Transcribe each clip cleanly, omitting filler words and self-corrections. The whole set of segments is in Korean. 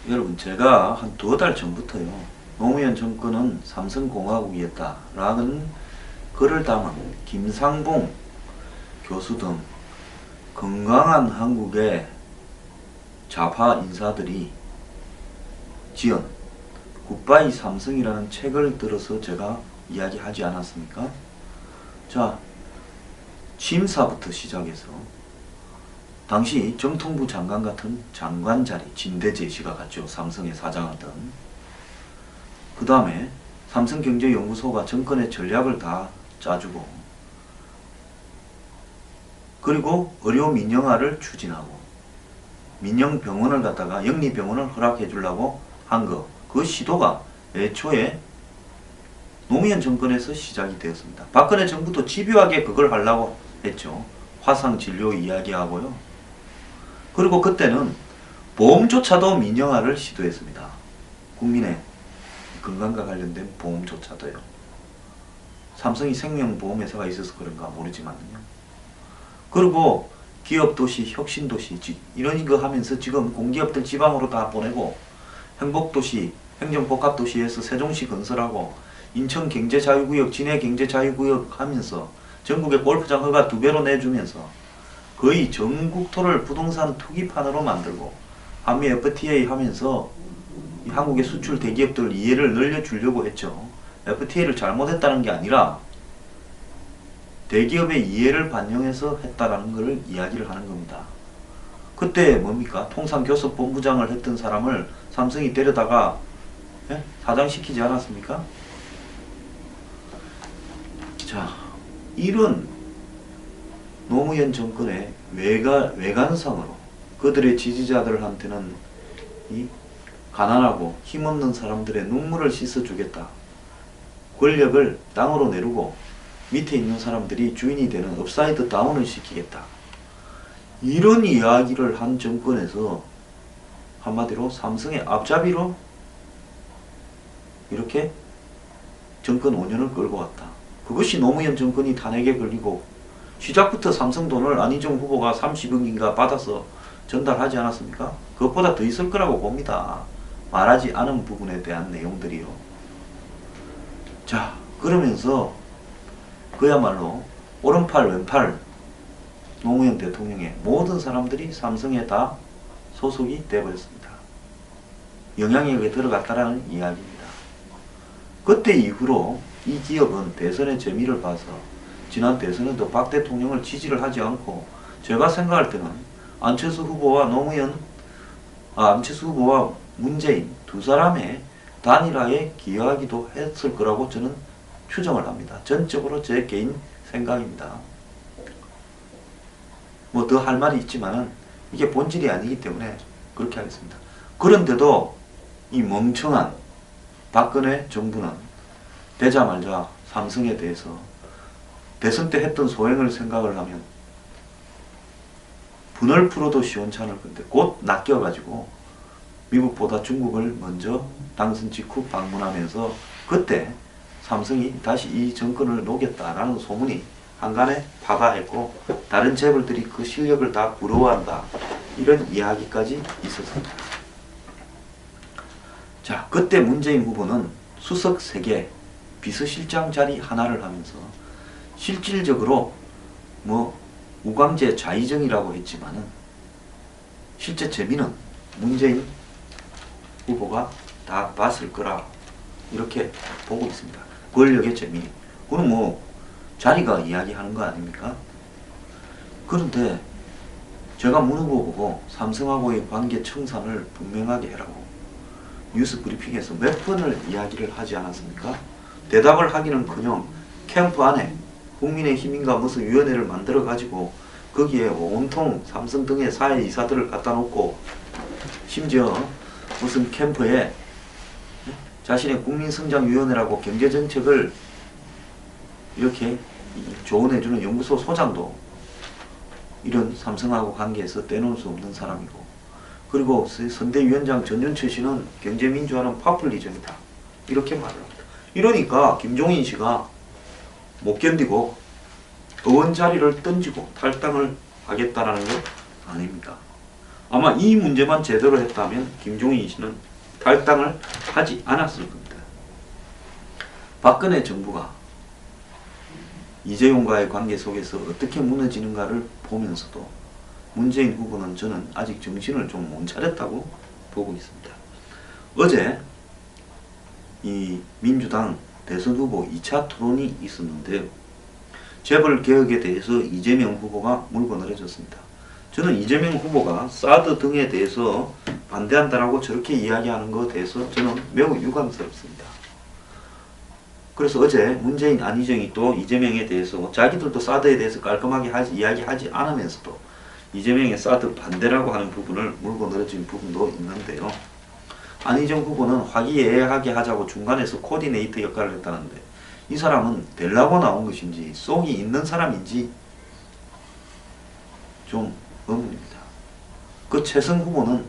여러분, 제가 한 2달 전부터요, 노무현 정권은 삼성공화국이었다라는 글을 담은 김상봉 교수 등 건강한 한국의 좌파 인사들이 지은 굿바이 삼성이라는 책을 들어서 제가 이야기하지 않았습니까? 자, 취임사부터 시작해서 당시 정통부 장관 같은 장관 자리 진대재 씨가 갔죠. 삼성의 사장하던. 그 다음에 삼성경제연구소가 정권의 전략을 다 짜주고, 그리고 의료 민영화를 추진하고, 민영병원을 갖다가 영리병원을 허락해 주려고 한 거, 그 시도가 애초에 노무현 정권에서 시작이 되었습니다. 박근혜 정부도 집요하게 그걸 하려고 했죠. 화상진료 이야기하고요. 그리고 그때는 보험조차도 민영화를 시도했습니다. 국민의 건강과 관련된 보험조차도요. 삼성이 생명보험회사가 있어서 그런가 모르지만요. 그리고 기업도시, 혁신도시 이런 거 하면서 지금 공기업들 지방으로 다 보내고, 행복도시, 행정복합도시에서 세종시 건설하고, 인천경제자유구역, 진해경제자유구역 하면서 전국의 골프장 허가 2배로 내주면서 거의 전국토를 부동산 투기판으로 만들고, 한미 FTA 하면서 한국의 수출 대기업들 이해를 늘려주려고 했죠. FTA를 잘못했다는 게 아니라 대기업의 이해를 반영해서 했다라는 것을 이야기를 하는 겁니다. 그때 뭡니까? 통상교섭본부장을 했던 사람을 삼성이 데려다가 사장시키지 않았습니까? 자, 이런 노무현 정권의 외관상으로 그들의 지지자들한테는 이 가난하고 힘없는 사람들의 눈물을 씻어주겠다, 권력을 땅으로 내리고 밑에 있는 사람들이 주인이 되는 업사이드 다운을 시키겠다, 이런 이야기를 한 정권에서 한마디로 삼성의 앞잡이로 이렇게 정권 5년을 끌고 왔다. 그것이 노무현 정권이 탄핵에 걸리고 시작부터 삼성 돈을 안희정 후보가 30억인가 받아서 전달하지 않았습니까? 그것보다 더 있을 거라고 봅니다. 말하지 않은 부분에 대한 내용들이요. 자, 그러면서 그야말로 오른팔 왼팔 노무현 대통령의 모든 사람들이 삼성에 다 소속이 되어버렸습니다. 영향력에 들어갔다라는 이야기입니다. 그때 이후로 이 기업은 대선의 재미를 봐서 지난 대선에도 박 대통령을 지지를 하지 않고, 제가 생각할 때는 안철수 후보와 안철수 후보와 문재인 두 사람의 단일화에 기여하기도 했을 거라고 저는 추정을 합니다. 전적으로 제 개인 생각입니다. 뭐 더 할 말이 있지만은 이게 본질이 아니기 때문에 그렇게 하겠습니다. 그런데도 이 멍청한 박근혜 정부는 되자마자 삼성에 대해서 대선 때 했던 소행을 생각을 하면 분을 풀어도 시원찮을 건데, 곧 낚여가지고 미국보다 중국을 먼저 당선 직후 방문하면서 그때 삼성이 다시 이 정권을 녹였다라는 소문이 한간에 파다했고, 다른 재벌들이 그 실력을 다 부러워한다, 이런 이야기까지 있었습니다. 자, 그때 문재인 후보는 수석 3개, 비서실장 자리 하나를 하면서 실질적으로 우광재 좌의정이라고 했지만은 실제 재미는 문재인 후보가 다 봤을 거라 이렇게 보고 있습니다. 권력의 재미. 그건 자리가 이야기하는 거 아닙니까? 그런데 제가 문 후보 보고 삼성하고의 관계 청산을 분명하게 해라고 뉴스 브리핑에서 몇 번을 이야기를 하지 않았습니까? 대답을 하기는커녕 캠프 안에 국민의힘인가 무슨 위원회를 만들어 가지고 거기에 온통 삼성 등의 사회 이사들을 갖다 놓고, 심지어 무슨 캠프에 자신의 국민성장위원회라고 경제정책을 이렇게 조언해주는 연구소 소장도 이런 삼성하고 관계에서 떼놓을 수 없는 사람이고, 그리고 선대위원장 전윤철 씨는 경제민주화는 파퓰리즘이다, 이렇게 말을 합니다. 이러니까 김종인 씨가 못 견디고 의원 자리를 던지고 탈당을 하겠다라는 것 아닙니다. 아마 이 문제만 제대로 했다면 김종인 씨는 탈당을 하지 않았을 겁니다. 박근혜 정부가 이재용과의 관계 속에서 어떻게 무너지는가를 보면서도 문재인 후보는 저는 아직 정신을 좀 못 차렸다고 보고 있습니다. 어제 이 민주당 대선 후보 2차 토론이 있었는데요. 재벌 개혁에 대해서 이재명 후보가 물고 늘어졌습니다. 저는 이재명 후보가 사드 등에 대해서 반대한다라고 저렇게 이야기하는 것에 대해서 저는 매우 유감스럽습니다. 그래서 어제 문재인, 안희정이 또 이재명에 대해서 자기들도 사드에 대해서 깔끔하게 이야기하지 않으면서도 이재명의 사드 반대라고 하는 부분을 물고 늘어진 부분도 있는데요. 안희정 후보는 화기애애하게 하자고 중간에서 코디네이터 역할을 했다는데 이 사람은 되려고 나온 것인지 속이 있는 사람인지 좀 의문입니다. 그 최승 후보는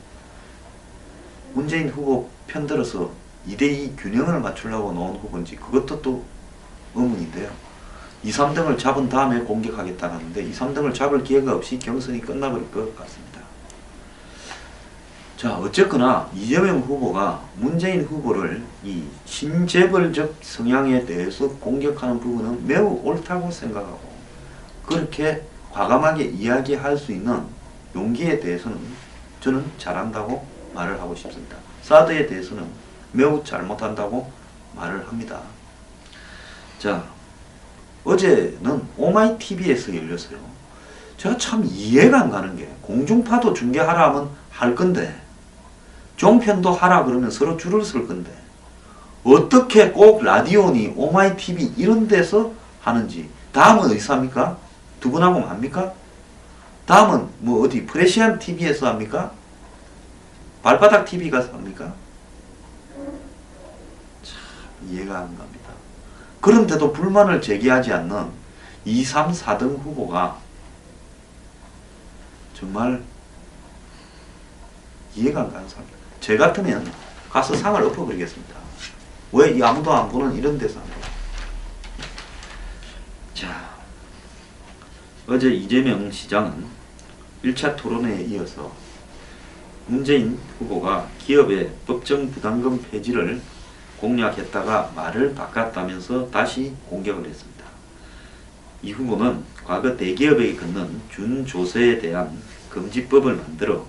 문재인 후보 편들어서 2대2 균형을 맞추려고 나온 후보인지 그것도 또 의문인데요. 2, 3등을 잡은 다음에 공격하겠다는데 2, 3등을 잡을 기회가 없이 경선이 끝나버릴 것 같습니다. 자, 어쨌거나 이재명 후보가 문재인 후보를 이 친재벌적 성향에 대해서 공격하는 부분은 매우 옳다고 생각하고 그렇게 과감하게 이야기할 수 있는 용기에 대해서는 저는 잘한다고 말을 하고 싶습니다. 사드에 대해서는 매우 잘못한다고 말을 합니다. 자, 어제는 오마이TV에서 열렸어요. 제가 참 이해가 안 가는 게 공중파도 중계하라 하면 할 건데 종편도 하라 그러면 서로 줄을 쓸 건데 어떻게 꼭 라디오니 오마이TV 이런 데서 하는지. 다음은 어디서 합니까? 두 분하고 합니까? 다음은 뭐 어디 프레시안 TV에서 합니까? 발바닥 TV 가서 합니까? 참 이해가 안 갑니다. 그런데도 불만을 제기하지 않는 2, 3, 4등 후보가 정말 이해가 안 가는 사람입니다. 제 같으면 가서 상을 엎어버리겠습니다. 왜 아무도 안 보는 이런 데서 합니까? 자, 어제 이재명 시장은 1차 토론회에 이어서 문재인 후보가 기업의 법정 부담금 폐지를 공약했다가 말을 바꿨다면서 다시 공격을 했습니다. 이 후보는 과거 대기업에게 걷는 준조세에 대한 금지법을 만들어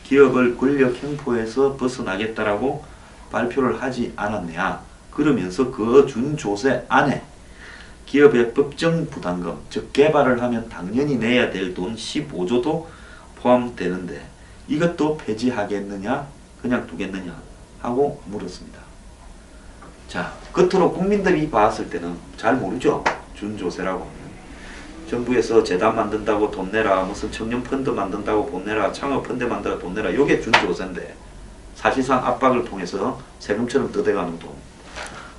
기업을 권력 횡포에서 벗어나겠다라고 발표를 하지 않았냐. 그러면서 그 준조세 안에 기업의 법정 부담금, 즉 개발을 하면 당연히 내야 될 돈 15조도 포함되는데 이것도 폐지하겠느냐 그냥 두겠느냐 하고 물었습니다. 자, 겉으로 국민들이 봤을 때는 잘 모르죠. 준조세라고 하면 정부에서 재단 만든다고 돈 내라, 무슨 청년 펀드 만든다고 돈 내라, 창업 펀드 만든다고 돈 내라, 요게 준조세인데 사실상 압박을 통해서 세금처럼 뜯어가는 돈.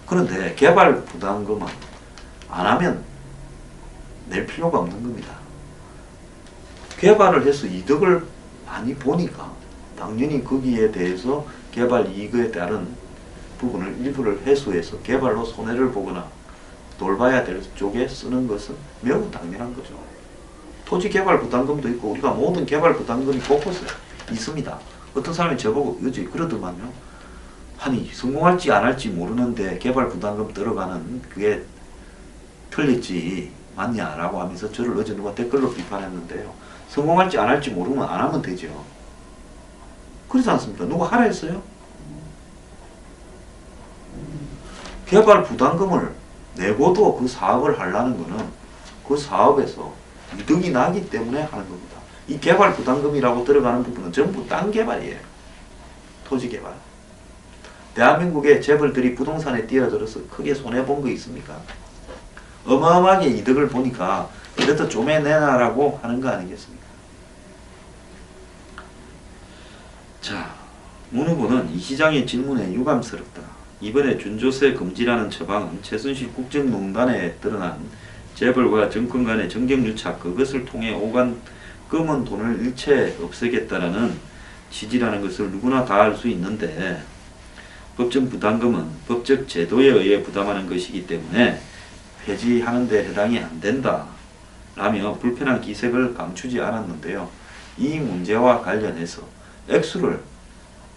그런데 개발 부담금은 안 하면 낼 필요가 없는 겁니다. 개발을 해서 이득을 많이 보니까 당연히 거기에 대해서 개발 이익에 따른 부분을 일부를 회수해서 개발로 손해를 보거나 돌봐야 될 쪽에 쓰는 것은 매우 당연한 거죠. 토지 개발 부담금도 있고 우리가 모든 개발 부담금이 곳곳에 있습니다. 어떤 사람이 저보고 요즘 그러더만요. 아니 성공할지 안 할지 모르는데 개발 부담금 들어가는 그게 틀렸지 맞냐라고 하면서 저를 어제 누가 댓글로 비판했는데요. 성공할지 안 할지 모르면 안 하면 되죠. 그렇지 않습니까? 누가 하라 했어요? 개발 부담금을 내고도 그 사업을 하려는 거는 그 사업에서 이득이 나기 때문에 하는 겁니다. 이 개발 부담금이라고 들어가는 부분은 전부 땅 개발이에요. 토지 개발. 대한민국의 재벌들이 부동산에 뛰어들어서 크게 손해본 거 있습니까? 어마어마하게 이득을 보니까 그래도 쪼매내라라고 하는 거 아니겠습니까? 자, 문 후보는 이 시장의 질문에 유감스럽다. 이번에 준조세 금지라는 처방은 최순실 국정농단에 드러난 재벌과 정권 간의 정경유착 그것을 통해 오간 검은 돈을 일체 없애겠다라는 취지라는 것을 누구나 다 알 수 있는데 법정 부담금은 법적 제도에 의해 부담하는 것이기 때문에 폐지하는 데 해당이 안 된다 라며 불편한 기색을 감추지 않았는데요. 이 문제와 관련해서 액수를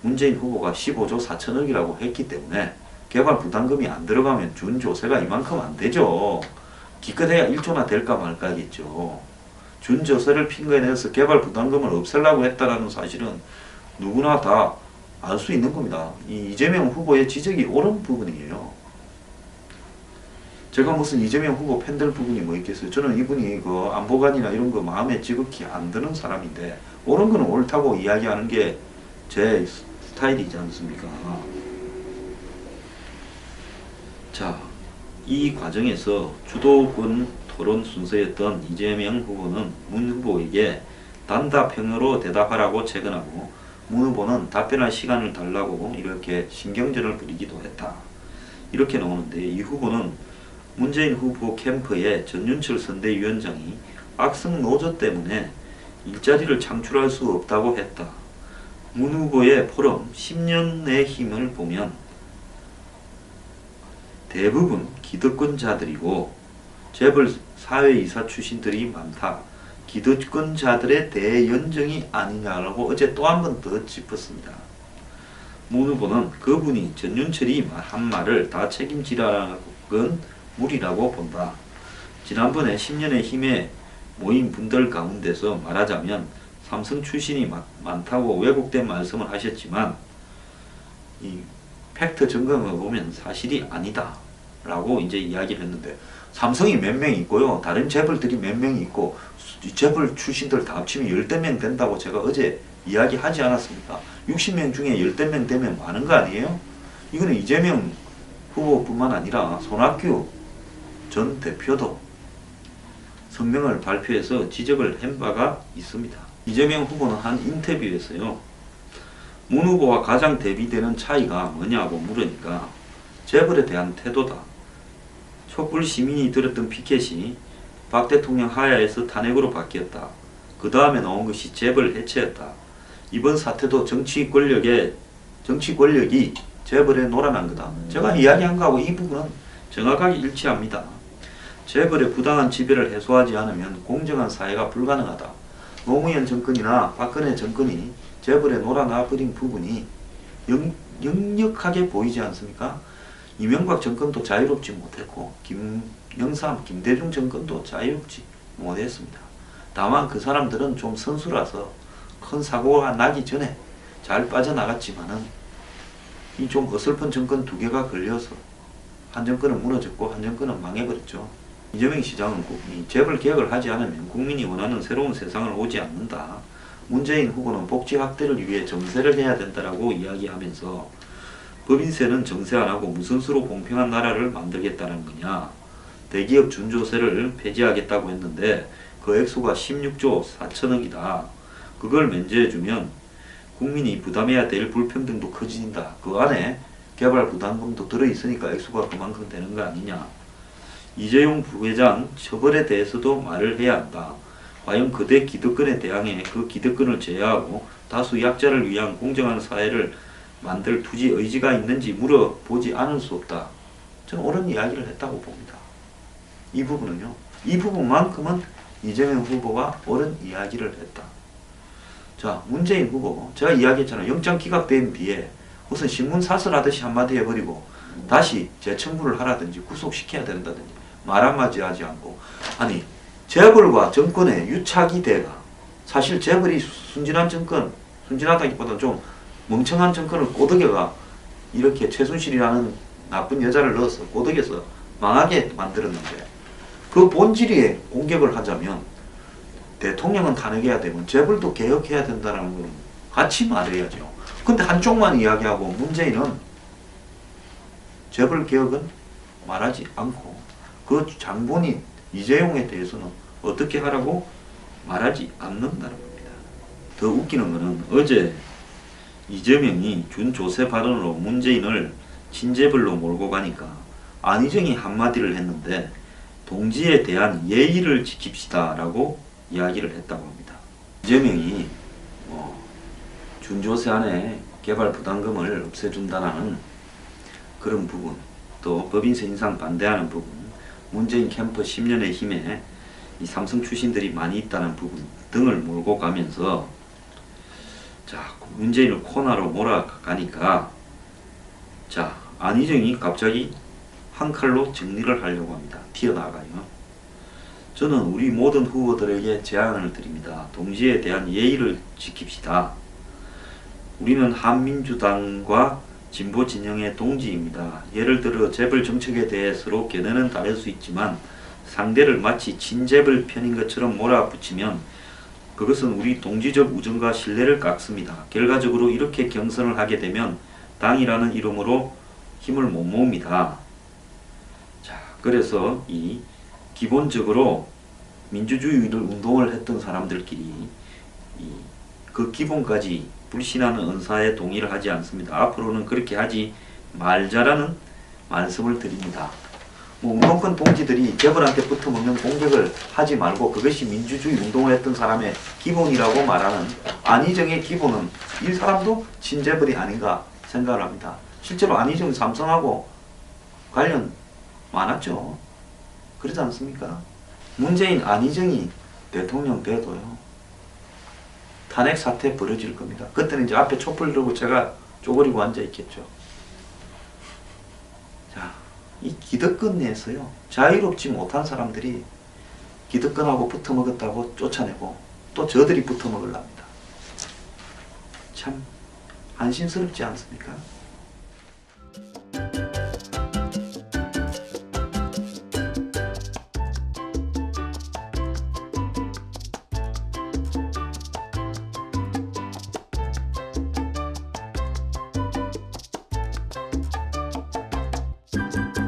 문재인 후보가 15조 4천억이라고 했기 때문에 개발 부담금이 안 들어가면 준 조세가 이만큼 안 되죠. 기껏해야 1조나 될까 말까겠죠. 준 조세를 핑계내서 개발 부담금을 없애려고 했다라는 사실은 누구나 다 알 수 있는 겁니다. 이 이재명 후보의 지적이 옳은 부분이에요. 제가 무슨 이재명 후보 팬들 부분이 뭐 있겠어요. 저는 이분이 그 안보관이나 이런 거 마음에 지극히 안 드는 사람인데 옳은 거는 옳다고 이야기하는 게 제 스타일이지 않습니까? 자, 이 과정에서 주도권 토론 순서였던 이재명 후보는 문 후보에게 단답형으로 대답하라고 채근하고 문 후보는 답변할 시간을 달라고 이렇게 신경전을 벌이기도 했다. 이렇게 나오는데 이 후보는 문재인 후보 캠프의 전윤철 선대위원장이 악성 노조 때문에 일자리를 창출할 수 없다고 했다. 문 후보의 포럼 10년의 힘을 보면 대부분 기득권자들이고 재벌 사회이사 출신들이 많다. 기득권자들의 대연정이 아니냐라고 어제 또 한 번 더 짚었습니다. 문 후보는 그분이 전윤철이 한 말을 다 책임지라는 건 무리라고 본다. 지난번에 10년의 힘에 모인 분들 가운데서 말하자면 삼성 출신이 많다고 왜곡된 말씀을 하셨지만 이 팩트 점검을 보면 사실이 아니다 라고 이제 이야기를 했는데 삼성이 몇 명 있고요. 다른 재벌들이 몇 명이 있고 재벌 출신들 다 합치면 10명 된다고 제가 어제 이야기하지 않았습니까? 60명 중에 10명 되면 많은 거 아니에요? 이거는 이재명 후보뿐만 아니라 손학규 전 대표도 성명을 발표해서 지적을 한 바가 있습니다. 이재명 후보는 한 인터뷰에서요. 문 후보와 가장 대비되는 차이가 뭐냐고 물으니까 재벌에 대한 태도다. 촛불 시민이 들었던 피켓이 박 대통령 하야에서 탄핵으로 바뀌었다. 그 다음에 나온 것이 재벌 해체였다. 이번 사태도 정치 권력이 재벌에 놀아난 거다. 제가 이야기한 거하고 이 부분은 정확하게 일치합니다. 재벌의 부당한 지배를 해소하지 않으면 공정한 사회가 불가능하다. 노무현 정권이나 박근혜 정권이 재벌에 놀아나 버린 부분이 역력하게 보이지 않습니까? 이명박 정권도 자유롭지 못했고 김영삼, 김대중 정권도 자유롭지 못했습니다. 다만 그 사람들은 좀 선수라서 큰 사고가 나기 전에 잘 빠져나갔지만은 이 좀 어설픈 정권 두 개가 걸려서 한 정권은 무너졌고 한 정권은 망해버렸죠. 이재명 시장은 재벌 개혁을 하지 않으면 국민이 원하는 새로운 세상을 오지 않는다. 문재인 후보는 복지 확대를 위해 정세를 해야 된다라고 이야기하면서 법인세는 정세 안 하고 무슨 수로 공평한 나라를 만들겠다는 거냐. 대기업 준조세를 폐지하겠다고 했는데 그 액수가 16조 4천억이다. 그걸 면제해주면 국민이 부담해야 될 불평등도 커진다. 그 안에 개발 부담금도 들어있으니까 액수가 그만큼 되는 거 아니냐. 이재용 부회장 처벌에 대해서도 말을 해야 한다. 과연 그대 기득권에 대항해 그 기득권을 제어하고 다수 약자를 위한 공정한 사회를 만들 투지 의지가 있는지 물어보지 않을 수 없다. 저는 옳은 이야기를 했다고 봅니다. 이 부분은요. 이 부분만큼은 이재명 후보가 옳은 이야기를 했다. 자, 문재인 후보. 제가 이야기했잖아요. 영장 기각된 뒤에 무슨 신문 사설하듯이 한마디 해버리고 다시 재청구를 하라든지 구속시켜야 된다든지 말 한마디 하지 않고 아니 재벌과 정권의 유착이 돼가 사실 재벌이 순진한 정권 순진하다기보다는 좀 멍청한 정권을 꼬드겨가 이렇게 최순실이라는 나쁜 여자를 넣어서 꼬드겨서 망하게 만들었는데 그 본질에 공격을 하자면 대통령은 탄핵해야 되면 재벌도 개혁해야 된다는 건 같이 말해야죠. 근데 한쪽만 이야기하고 문재인은 재벌 개혁은 말하지 않고 그 장본인 이재용에 대해서는 어떻게 하라고 말하지 않는다는 겁니다. 더 웃기는 거는 어제 이재명이 준조세 발언으로 문재인을 친재벌로 몰고 가니까 안희정이 한마디를 했는데 동지에 대한 예의를 지킵시다 라고 이야기를 했다고 합니다. 이재명이 준조세 안에 개발 부담금을 없애준다는 그런 부분, 또 법인세 인상 반대하는 부분, 문재인 캠프 10년의 힘에 이 삼성 출신들이 많이 있다는 부분 등을 몰고 가면서 자, 문재인을 코너로 몰아가니까 자, 안희정이 갑자기 한 칼로 정리를 하려고 합니다. 튀어나가요. 저는 우리 모든 후보들에게 제안을 드립니다. 동지에 대한 예의를 지킵시다. 우리는 한민주당과 진보 진영의 동지입니다. 예를 들어 재벌 정책에 대해 서로 견해는 다를 수 있지만 상대를 마치 친재벌 편인 것처럼 몰아붙이면 그것은 우리 동지적 우정과 신뢰를 깎습니다. 결과적으로 이렇게 경선을 하게 되면 당이라는 이름으로 힘을 못 모읍니다. 자, 그래서 이 기본적으로 민주주의 운동을 했던 사람들끼리 그 기본까지 불신하는 은사에 동의를 하지 않습니다. 앞으로는 그렇게 하지 말자라는 말씀을 드립니다. 운동권 동지들이 재벌한테 붙어먹는 공격을 하지 말고 그것이 민주주의 운동을 했던 사람의 기본이라고 말하는 안희정의 기본은 이 사람도 친재벌이 아닌가 생각을 합니다. 실제로 안희정 삼성하고 관련 많았죠. 그렇지 않습니까? 문재인 안희정이 대통령 돼도요, 탄핵 사태 벌어질 겁니다. 그때는 이제 앞에 촛불 들고 제가 쪼그리고 앉아 있겠죠. 자, 이 기득권 내에서요, 자유롭지 못한 사람들이 기득권하고 붙어먹었다고 쫓아내고 또 저들이 붙어먹으려 합니다. 참 안심스럽지 않습니까?